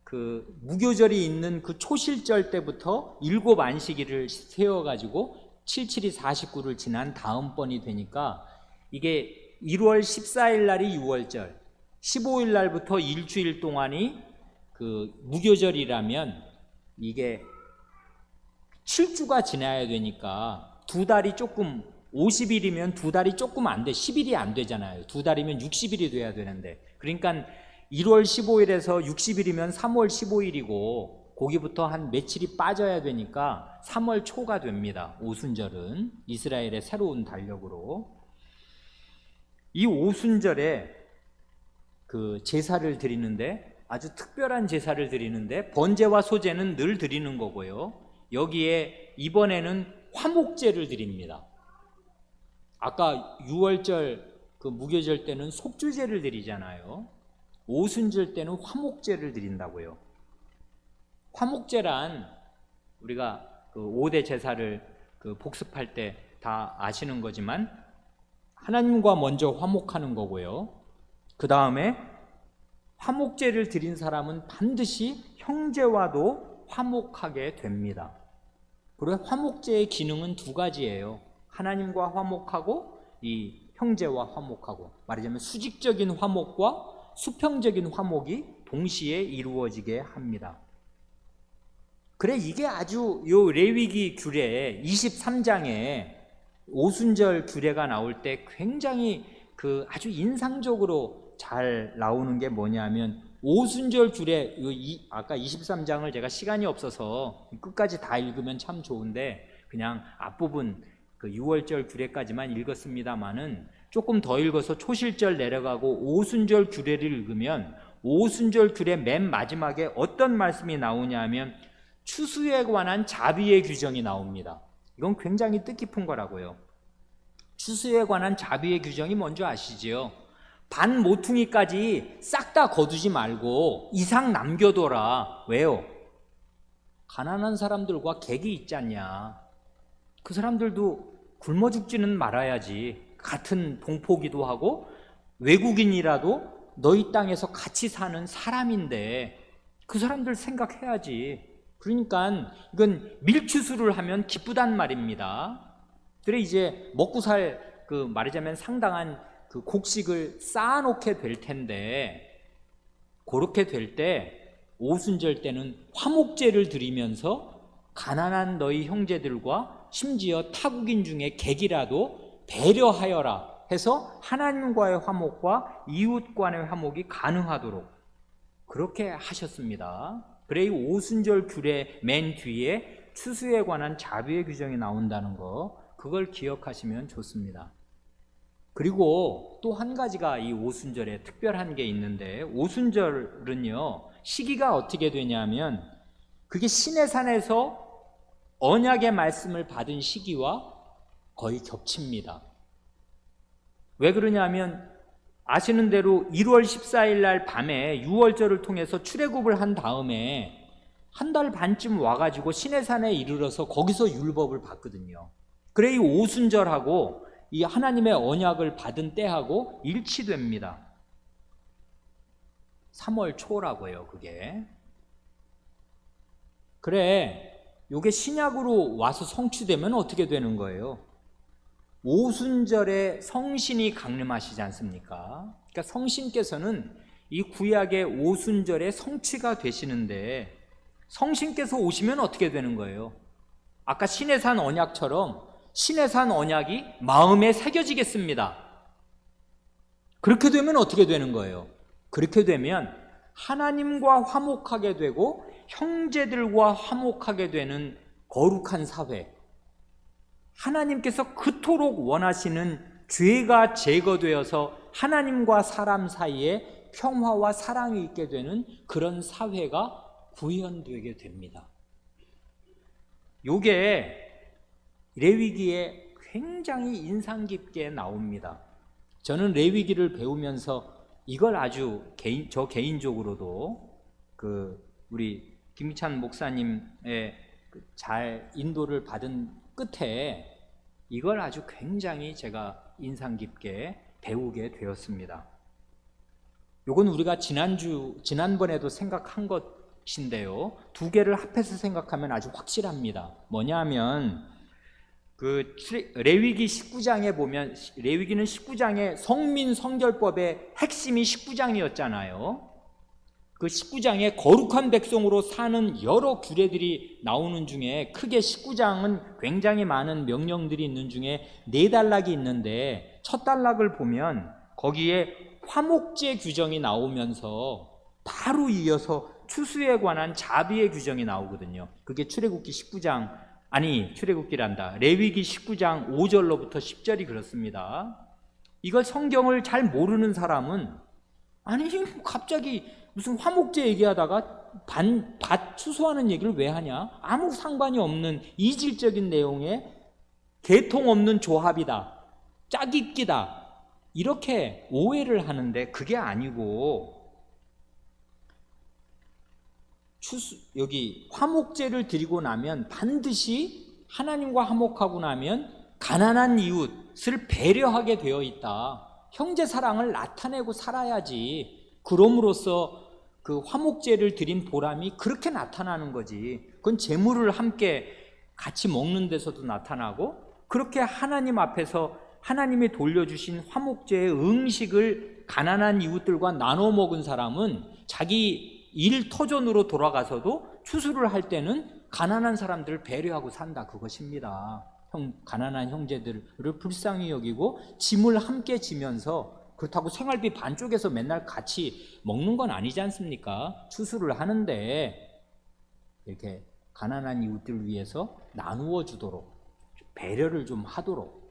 그 무교절이 있는 그 초실절 때부터 7 안식일을 세워가지고 77이 49를 지난 다음번이 되니까, 이게 1월 14일 날이 6월절, 15일 날부터 일주일 동안이 그 무교절이라면 이게 7주가 지나야 되니까 2달이 조금, 50일이면 2달이 조금 안 돼, 10일이 안 되잖아요. 2달이면 60일이 돼야 되는데, 그러니까 1월 15일에서 60일이면 3월 15일이고 거기부터 한 며칠이 빠져야 되니까 3월 초가 됩니다. 오순절은 이스라엘의 새로운 달력으로. 이 오순절에 그 제사를 드리는데, 아주 특별한 제사를 드리는데, 번제와 소제는 늘 드리는 거고요. 여기에 이번에는 화목제를 드립니다. 아까 6월절 그 무교절 때는 속주제를 드리잖아요. 오순절 때는 화목제를 드린다고요. 화목제란 우리가 그 5대 제사를 그 복습할 때 다 아시는 거지만, 하나님과 먼저 화목하는 거고요. 그 다음에 화목제를 드린 사람은 반드시 형제와도 화목하게 됩니다. 그리고 화목제의 기능은 2가지예요. 하나님과 화목하고 이 형제와 화목하고, 말하자면 수직적인 화목과 수평적인 화목이 동시에 이루어지게 합니다. 그래, 이게 아주 요 레위기 규례 23장에 오순절 규례가 나올 때 굉장히 그 아주 인상적으로 잘 나오는 게 뭐냐면, 오순절 규례, 아까 23장을 제가 시간이 없어서 끝까지 다 읽으면 참 좋은데 그냥 앞부분 그 6월절 규례까지만 읽었습니다만은, 조금 더 읽어서 초실절 내려가고 오순절 규례를 읽으면, 오순절 규례 맨 마지막에 어떤 말씀이 나오냐 하면 추수에 관한 자비의 규정이 나옵니다. 이건 굉장히 뜻깊은 거라고요. 추수에 관한 자비의 규정이 뭔지 아시지요? 반 모퉁이까지 싹 다 거두지 말고 이상 남겨둬라. 왜요? 가난한 사람들과 객이 있지 않냐. 그 사람들도 굶어 죽지는 말아야지. 같은 동포기도 하고 외국인이라도 너희 땅에서 같이 사는 사람인데 그 사람들 생각해야지. 그러니까 이건 밀추수를 하면 기쁘단 말입니다. 그래, 이제 먹고 살 그 말하자면 상당한 그 곡식을 쌓아놓게 될 텐데, 그렇게 될 때 오순절 때는 화목제를 드리면서 가난한 너희 형제들과 심지어 타국인 중에 객이라도 배려하여라 해서 하나님과의 화목과 이웃 간의 화목이 가능하도록 그렇게 하셨습니다. 그래, 이 오순절 규례 맨 뒤에 추수에 관한 자비의 규정이 나온다는 거, 그걸 기억하시면 좋습니다. 그리고 또 한 가지가 이 오순절에 특별한 게 있는데, 오순절은요 시기가 어떻게 되냐면, 그게 시내산에서 언약의 말씀을 받은 시기와 거의 겹칩니다. 왜 그러냐면, 아시는 대로 1월 14일 날 밤에 6월절을 통해서 출애굽을 한 다음에 한 달 반쯤 와가지고 시내산에 이르러서 거기서 율법을 받거든요. 그래, 이 오순절하고 이 하나님의 언약을 받은 때하고 일치됩니다. 3월 초라고요, 그게. 그래, 이게 신약으로 와서 성취되면 어떻게 되는 거예요? 오순절에 성신이 강림하시지 않습니까? 그러니까 성신께서는 이 구약의 오순절에 성취가 되시는데, 성신께서 오시면 어떻게 되는 거예요? 아까 시내산 언약처럼 시내산 언약이 마음에 새겨지겠습니다. 그렇게 되면 어떻게 되는 거예요? 그렇게 되면 하나님과 화목하게 되고 형제들과 화목하게 되는 거룩한 사회, 하나님께서 그토록 원하시는 죄가 제거되어서 하나님과 사람 사이에 평화와 사랑이 있게 되는 그런 사회가 구현되게 됩니다. 요게 레위기에 굉장히 인상 깊게 나옵니다. 저는 레위기를 배우면서 이걸 아주 저 개인적으로도 그 우리 김희찬 목사님의 잘 인도를 받은 끝에 이걸 아주 굉장히 제가 인상 깊게 배우게 되었습니다. 이건 우리가 지난번에도 생각한 것인데요. 두 개를 합해서 생각하면 아주 확실합니다. 뭐냐면 레위기 19장에 보면, 레위기는 19장의 성민 성결법의 핵심이 19장이었잖아요. 그 19장에 거룩한 백성으로 사는 여러 규례들이 나오는 중에 크게 19장은 굉장히 많은 명령들이 있는 중에 4단락이 있는데, 첫 단락을 보면 거기에 화목제 규정이 나오면서 바로 이어서 추수에 관한 자비의 규정이 나오거든요. 그게 출애굽기 19장, 출애굽기란다. 레위기 19장 5절로부터 10절이 그렇습니다. 이걸 성경을 잘 모르는 사람은 갑자기 무슨 화목제 얘기하다가 밭 추수하는 얘기를 왜 하냐? 아무 상관이 없는 이질적인 내용에 개통 없는 조합이다, 짜깁기다, 이렇게 오해를 하는데, 그게 아니고 여기 화목제를 드리고 나면 반드시 하나님과 화목하고 나면 가난한 이웃을 배려하게 되어 있다. 형제 사랑을 나타내고 살아야지. 그럼으로써 그 화목제를 드린 보람이 그렇게 나타나는 거지. 그건 재물을 함께 같이 먹는 데서도 나타나고, 그렇게 하나님 앞에서 하나님이 돌려주신 화목제의 음식을 가난한 이웃들과 나눠 먹은 사람은 자기 일 터전으로 돌아가서도 추수를 할 때는 가난한 사람들을 배려하고 산다, 그것입니다. 가난한 형제들을 불쌍히 여기고 짐을 함께 지면서, 그렇다고 생활비 반쪽에서 맨날 같이 먹는 건 아니지 않습니까? 추수를 하는데 이렇게 가난한 이웃들을 위해서 나누어 주도록, 배려를 좀 하도록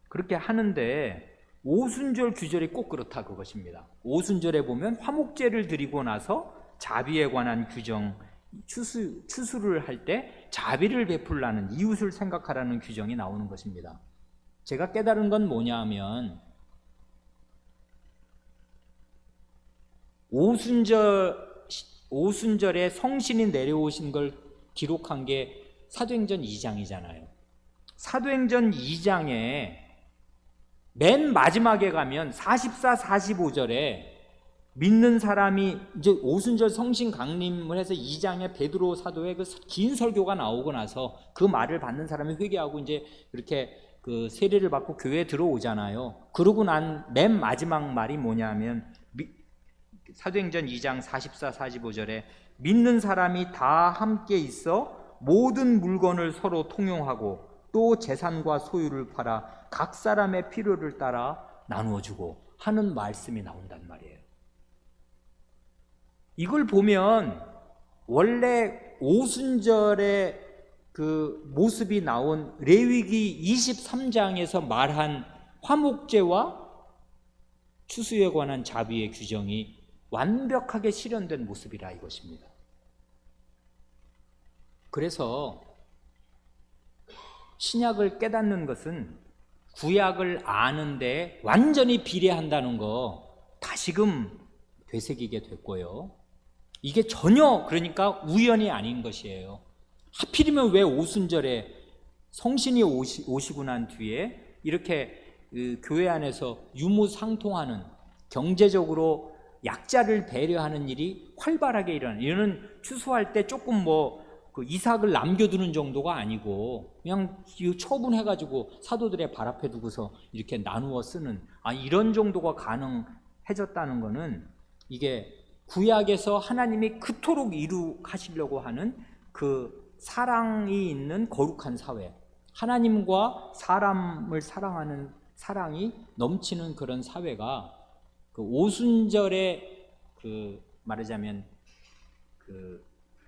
그렇게 하는데, 오순절 규절이 꼭 그렇다, 그것입니다. 오순절에 보면 화목제를 드리고 나서 자비에 관한 규정, 추수를 할 때 자비를 베풀라는, 이웃을 생각하라는 규정이 나오는 것입니다. 제가 깨달은 건 뭐냐 하면, 오순절에 성신이 내려오신 걸 기록한 게 사도행전 2장이잖아요. 사도행전 2장에 맨 마지막에 가면 44, 45절에 믿는 사람이, 이제 오순절 성신 강림을 해서 2장에 베드로 사도의 그 긴 설교가 나오고 나서 그 말을 받는 사람이 회개하고 이제 이렇게 그 세례를 받고 교회에 들어오잖아요. 그러고 난 맨 마지막 말이 뭐냐면, 사도행전 2장 44, 45절에 믿는 사람이 다 함께 있어 모든 물건을 서로 통용하고 또 재산과 소유를 팔아 각 사람의 필요를 따라 나누어 주고 하는 말씀이 나온단 말이에요. 이걸 보면 원래 오순절의 그 모습이 나온 레위기 23장에서 말한 화목제와 추수에 관한 자비의 규정이 완벽하게 실현된 모습이라 이것입니다. 그래서 신약을 깨닫는 것은 구약을 아는데 완전히 비례한다는 거 다시금 되새기게 됐고요. 이게 전혀 그러니까 우연이 아닌 것이에요. 하필이면 왜 오순절에 성신이 오시고 난 뒤에 이렇게 교회 안에서 유무상통하는, 경제적으로 약자를 배려하는 일이 활발하게 일어나는, 이거는 추수할 때 조금 그 이삭을 남겨두는 정도가 아니고 그냥 처분해가지고 사도들의 발 앞에 두고서 이렇게 나누어 쓰는, 이런 정도가 가능해졌다는 것은 이게 구약에서 하나님이 그토록 이룩하시려고 하는 그 사랑이 있는 거룩한 사회, 하나님과 사람을 사랑하는 사랑이 넘치는 그런 사회가 그 오순절의 말하자면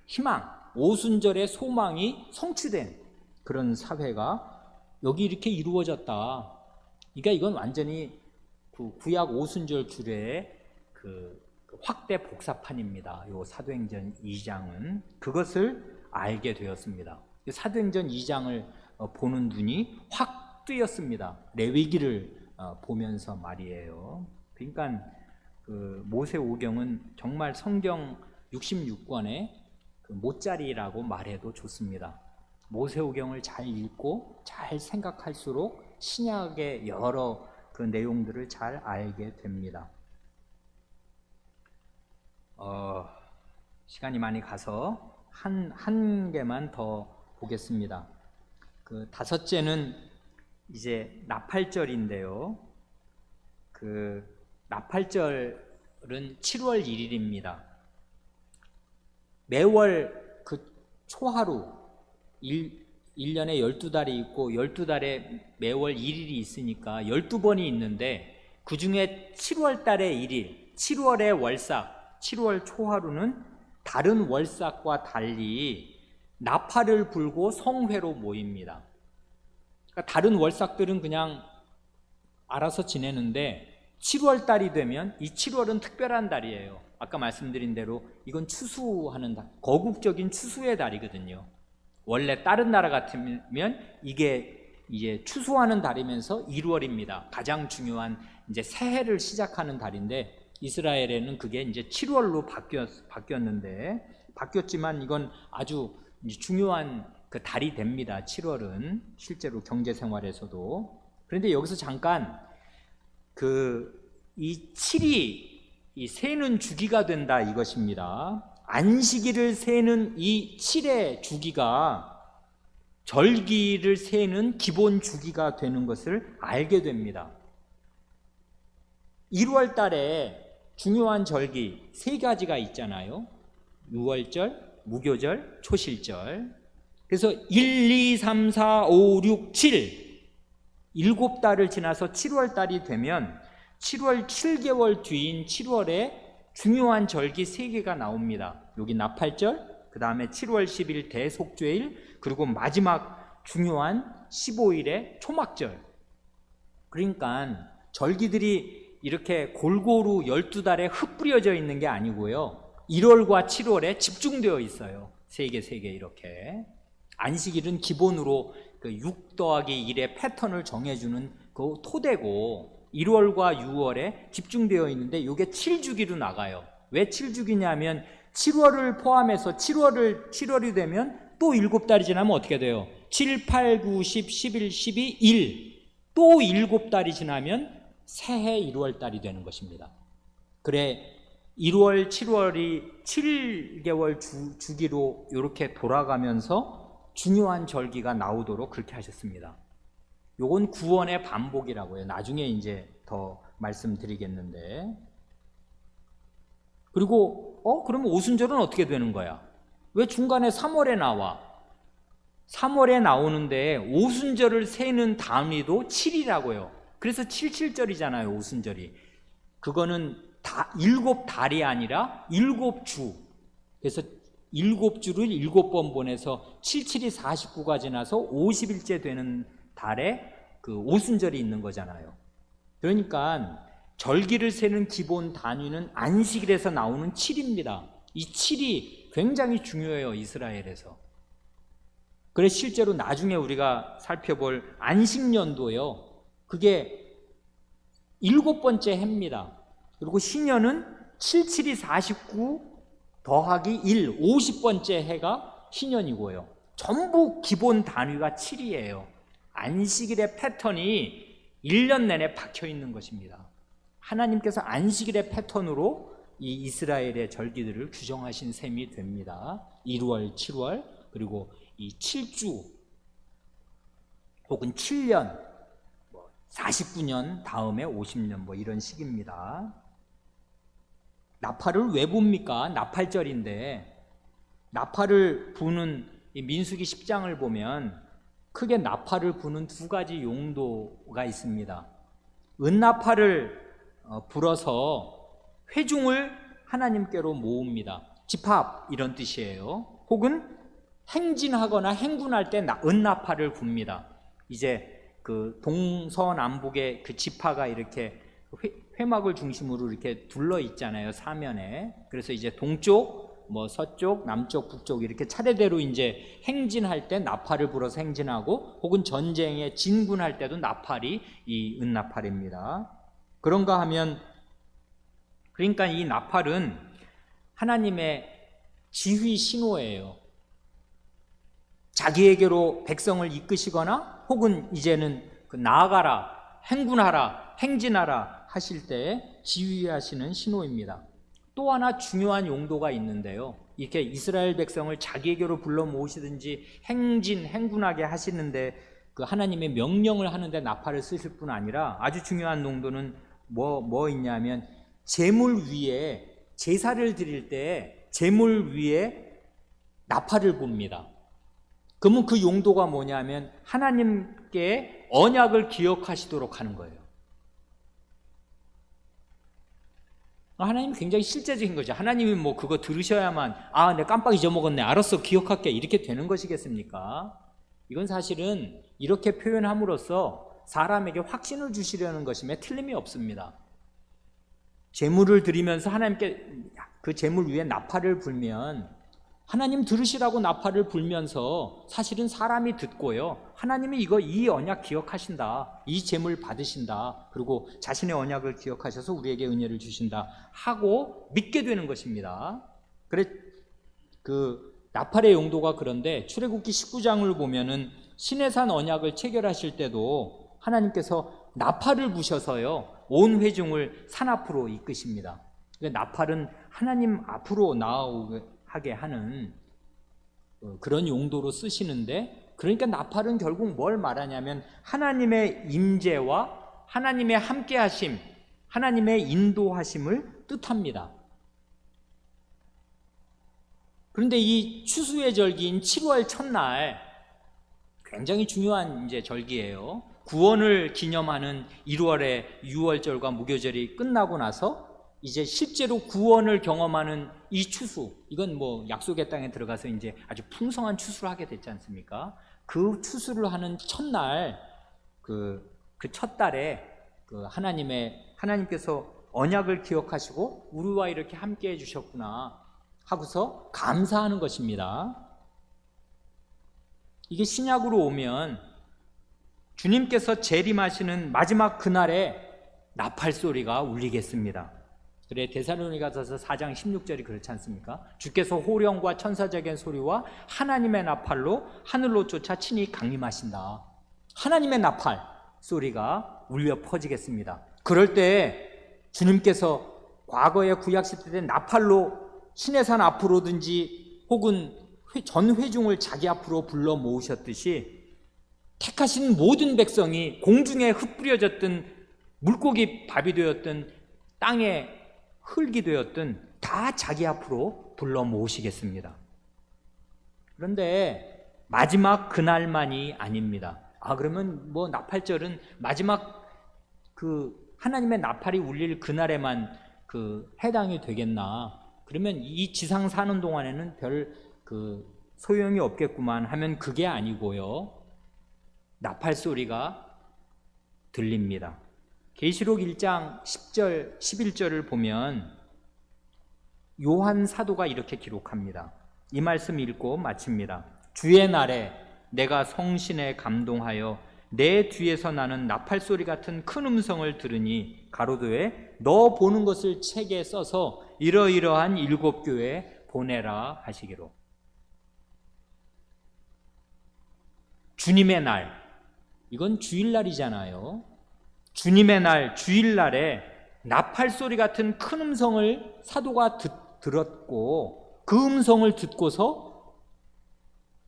희망, 오순절의 소망이 성취된 그런 사회가 여기 이렇게 이루어졌다. 그러니까 이건 완전히 구약 오순절 규례의 확대 복사판입니다. 요 사도행전 2장은 그것을 알게 되었습니다. 사도행전 2장을 보는 눈이 확 뜨였습니다. 레위기를 보면서 말이에요. 그러니까 모세오경은 정말 성경 66권의 그 못자리라고 말해도 좋습니다. 모세오경을 잘 읽고 잘 생각할수록 신약의 여러 그 내용들을 잘 알게 됩니다. 시간이 많이 가서 한 개만 더 보겠습니다. 그 다섯째는 이제 나팔절인데요. 그 나팔절은 7월 1일입니다. 매월 그 초하루 1년에 12달이 있고 12달에 매월 1일이 있으니까 12번이 있는데 그 중에 7월 달의 1일, 7월의 월삭, 7월 초하루는 다른 월삭과 달리 나팔을 불고 성회로 모입니다. 그러니까 다른 월삭들은 그냥 알아서 지내는데 7월 달이 되면 이 7월은 특별한 달이에요. 아까 말씀드린 대로 이건 추수하는 달, 거국적인 추수의 달이거든요. 원래 다른 나라 같으면 이게 이제 추수하는 달이면서 1월입니다. 가장 중요한 이제 새해를 시작하는 달인데 이스라엘에는 그게 이제 7월로 바뀌었지만 이건 아주 중요한 그 달이 됩니다. 7월은 실제로 경제 생활에서도. 그런데 여기서 잠깐 이 7이 이 세는 주기가 된다 이것입니다. 안식일을 세는 이 7의 주기가 절기를 세는 기본 주기가 되는 것을 알게 됩니다. 1월 달에 중요한 절기 3가지가 있잖아요. 유월절, 무교절, 초실절. 그래서 1, 2, 3, 4, 5, 6, 7 7달을 지나서 7월 달이 되면 7월 7개월 뒤인 7월에 중요한 절기 3개가 나옵니다. 여기 나팔절, 그 다음에 7월 10일 대속죄일, 그리고 마지막 중요한 15일의 초막절. 그러니까 절기들이 이렇게 골고루 12달에 흩뿌려져 있는 게 아니고요. 1월과 7월에 집중되어 있어요. 3개 이렇게. 안식일은 기본으로 그 6 더하기 1의 패턴을 정해주는 그 토대고 1월과 6월에 집중되어 있는데 이게 7주기로 나가요. 왜 7주기냐면 7월을 포함해서 7월이 되면 또 7달이 지나면 어떻게 돼요? 7, 8, 9, 10, 11, 12, 1 또 7달이 지나면 새해 1월달이 되는 것입니다. 그래 1월, 7월이 7개월 주기로 이렇게 돌아가면서 중요한 절기가 나오도록 그렇게 하셨습니다. 요건 구원의 반복이라고요. 나중에 이제 더 말씀드리겠는데. 그리고 그러면 오순절은 어떻게 되는 거야? 왜 중간에 3월에 나와? 3월에 나오는데 오순절을 세는 단위도 7이라고요. 그래서 77절이잖아요. 오순절이. 그거는 7달이 아니라 7주. 그래서 7주를 7번 보내서 77이 49가 지나서 50일째 되는 달에 그 오순절이 있는 거잖아요. 그러니까 절기를 세는 기본 단위는 안식일에서 나오는 7입니다. 이 7이 굉장히 중요해요. 이스라엘에서. 그래서 실제로 나중에 우리가 살펴볼 안식년도요. 그게 7번째 해입니다. 그리고 신년은 77이 49 더하기 1, 50번째 해가 신년이고요. 전부 기본 단위가 7이에요. 안식일의 패턴이 1년 내내 박혀 있는 것입니다. 하나님께서 안식일의 패턴으로 이 이스라엘의 절기들을 규정하신 셈이 됩니다. 1월, 7월, 그리고 이 7주 혹은 7년, 49년 다음에 50년 이런 식입니다. 나팔을 왜 붑니까? 나팔절인데 나팔을 부는 이 민수기 10장을 보면 크게 나팔을 부는 2가지 용도가 있습니다. 은나팔을 불어서 회중을 하나님께로 모읍니다. 집합 이런 뜻이에요. 혹은 행진하거나 행군할 때 은나팔을 붑니다. 이제 그 동서남북의 그 지파가 이렇게 회막을 중심으로 이렇게 둘러 있잖아요. 사면에. 그래서 이제 동쪽, 서쪽, 남쪽, 북쪽 이렇게 차례대로 이제 행진할 때 나팔을 불어서 행진하고, 혹은 전쟁에 진군할 때도 나팔이 이 은나팔입니다. 그런가 하면, 그러니까 이 나팔은 하나님의 지휘 신호예요. 자기에게로 백성을 이끄시거나 혹은 이제는 나아가라, 행군하라, 행진하라 하실 때 지휘하시는 신호입니다. 또 하나 중요한 용도가 있는데요. 이렇게 이스라엘 백성을 자기에게로 불러 모으시든지 행군하게 하시는데 그 하나님의 명령을 하는데 나팔을 쓰실 뿐 아니라 아주 중요한 용도는 뭐 있냐면 제물 위에 제사를 드릴 때 제물 위에 나팔을 봅니다. 그러면 그 용도가 뭐냐면 하나님께 언약을 기억하시도록 하는 거예요. 하나님 굉장히 실제적인 거죠. 하나님이 뭐 그거 들으셔야만 내가 깜빡 잊어먹었네, 알았어, 기억할게, 이렇게 되는 것이겠습니까? 이건 사실은 이렇게 표현함으로써 사람에게 확신을 주시려는 것임에 틀림이 없습니다. 제물을 드리면서 하나님께 그 제물 위에 나팔을 불면 하나님 들으시라고 나팔을 불면서 사실은 사람이 듣고요, 하나님이 이 언약 기억하신다, 이 제물 받으신다, 그리고 자신의 언약을 기억하셔서 우리에게 은혜를 주신다 하고 믿게 되는 것입니다. 그래 그 나팔의 용도가 그런데 출애굽기 19장을 보면은 시내산 언약을 체결하실 때도 하나님께서 나팔을 부셔서요 온 회중을 산 앞으로 이끄십니다. 그러니까 나팔은 하나님 앞으로 나아오게 하는 그런 용도로 쓰시는데, 그러니까 나팔은 결국 뭘 말하냐면 하나님의 임재와 하나님의 함께하심, 하나님의 인도하심을 뜻합니다. 그런데 이 추수의 절기인 7월 첫날 굉장히 중요한 이제 절기예요. 구원을 기념하는 1월의 유월절과 무교절이 끝나고 나서 이제 실제로 구원을 경험하는 이 추수, 이건 뭐 약속의 땅에 들어가서 이제 아주 풍성한 추수를 하게 됐지 않습니까? 그 추수를 하는 첫날, 그 첫 달에 하나님께서 언약을 기억하시고 우리와 이렇게 함께 해주셨구나 하고서 감사하는 것입니다. 이게 신약으로 오면 주님께서 재림하시는 마지막 그날에 나팔 소리가 울리겠습니다. 그래 데살로니가서서 4장 16절이 그렇지 않습니까? 주께서 호령과 천사적인 소리와 하나님의 나팔로 하늘로 쫓아 친히 강림하신다. 하나님의 나팔 소리가 울려 퍼지겠습니다. 그럴 때 주님께서 과거의 구약시대 때 나팔로 시내산 앞으로든지 혹은 전 회중을 자기 앞으로 불러 모으셨듯이 택하신 모든 백성이 공중에 흩뿌려졌든 물고기 밥이 되었든 땅에 흙이 되었든 다 자기 앞으로 불러 모으시겠습니다. 그런데 마지막 그날만이 아닙니다. 그러면 뭐 나팔절은 마지막 하나님의 나팔이 울릴 그날에만 해당이 되겠나? 그러면 이 지상 사는 동안에는 별 소용이 없겠구만 하면 그게 아니고요, 나팔 소리가 들립니다. 계시록 1장 10절 11절을 보면 요한 사도가 이렇게 기록합니다. 이 말씀 읽고 마칩니다. 주의 날에 내가 성신에 감동하여 내 뒤에서 나는 나팔 소리 같은 큰 음성을 들으니 가로되 너 보는 것을 책에 써서 이러이러한 7교회에 보내라 하시기로. 주님의 날, 이건 주일날이잖아요. 주님의 날, 주일날에 나팔 소리 같은 큰 음성을 사도가 들었고 그 음성을 듣고서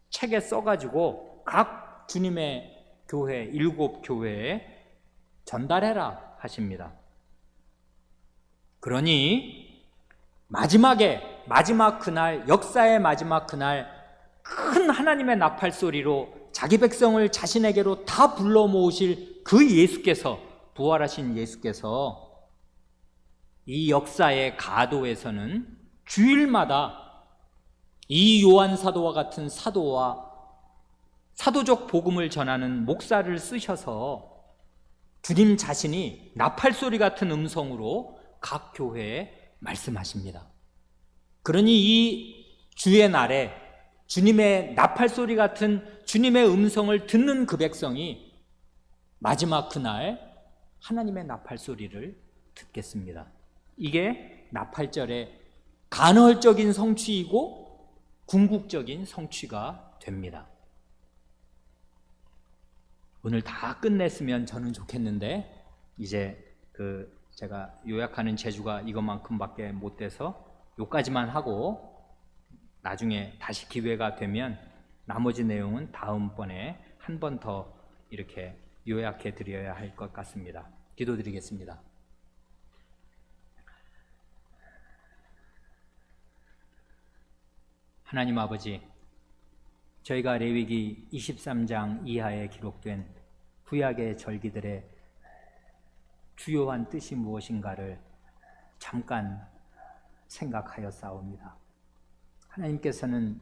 책에 써가지고 각 주님의 교회, 7교회에 전달해라 하십니다. 그러니 마지막 그날, 역사의 마지막 그날 큰 하나님의 나팔 소리로 자기 백성을 자신에게로 다 불러 모으실 그 예수께서, 부활하신 예수께서 이 역사의 가도에서는 주일마다 이 요한 사도와 같은 사도와 사도적 복음을 전하는 목사를 쓰셔서 주님 자신이 나팔 소리 같은 음성으로 각 교회에 말씀하십니다. 그러니 이 주의 날에 주님의 나팔 소리 같은 주님의 음성을 듣는 그 백성이 마지막 그날 하나님의 나팔 소리를 듣겠습니다. 이게 나팔절의 간헐적인 성취이고 궁극적인 성취가 됩니다. 오늘 다 끝냈으면 저는 좋겠는데 이제 제가 요약하는 재주가 이것만큼밖에 못 돼서 요까지만 하고 나중에 다시 기회가 되면 나머지 내용은 다음번에 한 번 더 이렇게 요약해 드려야 할 것 같습니다. 기도드리겠습니다. 하나님 아버지, 저희가 레위기 23장 이하에 기록된 구약의 절기들의 주요한 뜻이 무엇인가를 잠깐 생각하여 싸웁니다. 하나님께서는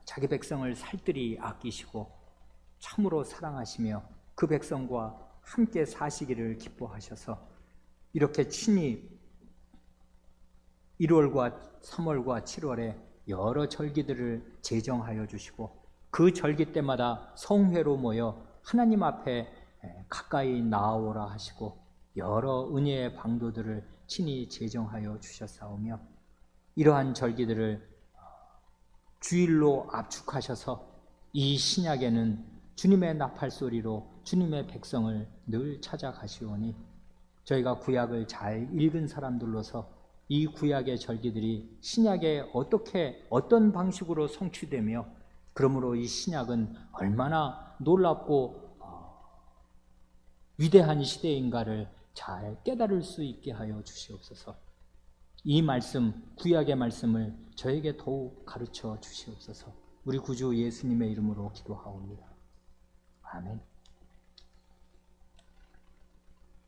자기 백성을 살뜰히 아끼시고 참으로 사랑하시며 그 백성과 함께 사시기를 기뻐하셔서 이렇게 친히 1월과 3월과 7월에 여러 절기들을 제정하여 주시고 그 절기 때마다 성회로 모여 하나님 앞에 가까이 나아오라 하시고 여러 은혜의 방도들을 친히 제정하여 주셨사오며 이러한 절기들을 주일로 압축하셔서 이 신약에는 주님의 나팔소리로 주님의 백성을 늘 찾아가시오니 저희가 구약을 잘 읽은 사람들로서 이 구약의 절기들이 신약에 어떤 방식으로 성취되며 그러므로 이 신약은 얼마나 놀랍고 위대한 시대인가를 잘 깨달을 수 있게 하여 주시옵소서. 이 말씀, 구약의 말씀을 저에게 더욱 가르쳐 주시옵소서. 우리 구주 예수님의 이름으로 기도하옵니다. 아멘.